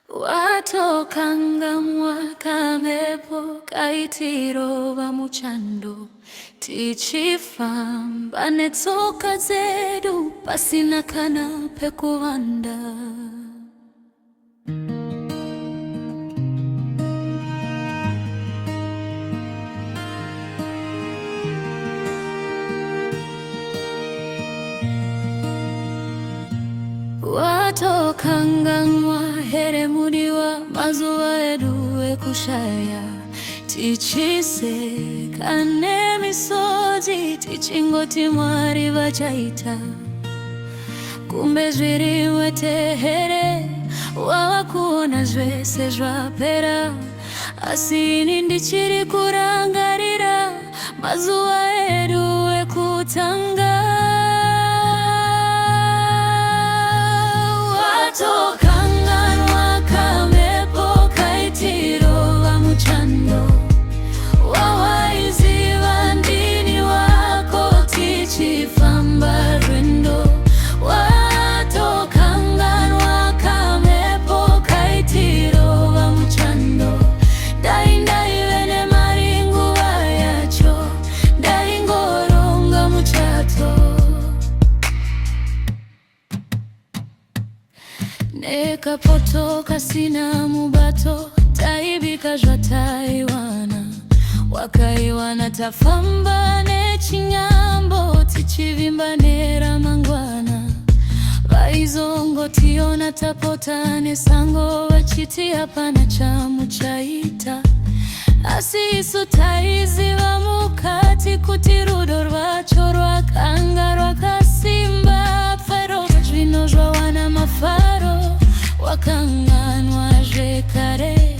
Watokangamwa kamepo kaitiro bamuchando tichifamba netsoka zedu pasina kana pekuwanda. Watokangamwa heremudiwa mazuwa edu ekushaya tichisekane misozi tichingoti Mwari vachaita kumbe zviriwe tehere wawakuona zvese zvapera asi ini ndichiri kurangarira mazuwa edu ekutanga. Watokanganwa kamepo kaitiro bamuchando wawaiziva ndini wako tichifamba rwendo. Watokanganwa kamepo kaitiro bamuchando daindaiwene maringuva yacho daingoronga muchato. Nekapotoka sina mubato taibika zvataiwana wakaiwana tafamba nechinyambo tichivimba neramangwana vaizongotiona tapota nesango vachiti hapana chamuchaita asi isu taiziva mukati kuti rudo rwacho rwakanga rwakasimba. Pfaro zvino zvawana mafaro wakanganwa zvekare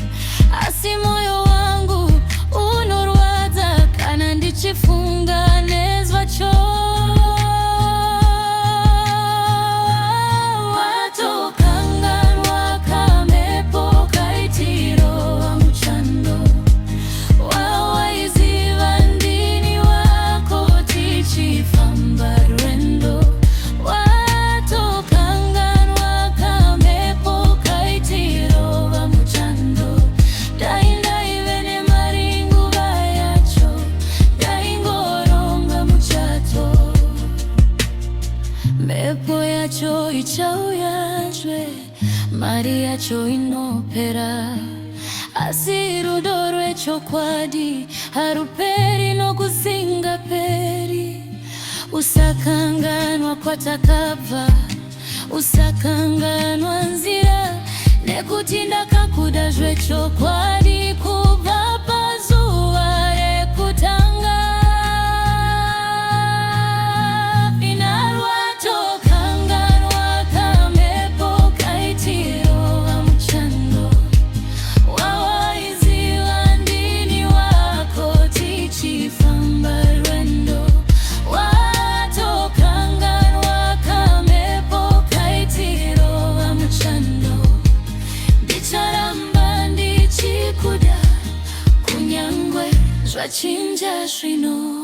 asi moyo wangu unorwadza kana ndichifunga nezvacho. Watokanganwa kamepo kaitiro bamuchando wawaiziva ndini wako tichifamba rwendo. Watokanganwa kamepo kaitiro bamuchando daindaiwene maringuva yacho daingoronga muchato. Mepo yacho ichauyazve mari yacho inopera asi rudo rwechokwadi haruperi nokusingaperi. Usakanganwa kwatakabva usakanganwa nzira nekuti ndakakuda zvechokwadi kubva pazuva rekutanga. Watokanganwa kamepo kaitiro bamuchando wawaiziva ndini wako tichifamba rwendo. Watokanganwa kamepo kaitiro bamuchando ndicharamba ndichikuda kunyangwe zvachinja zvino.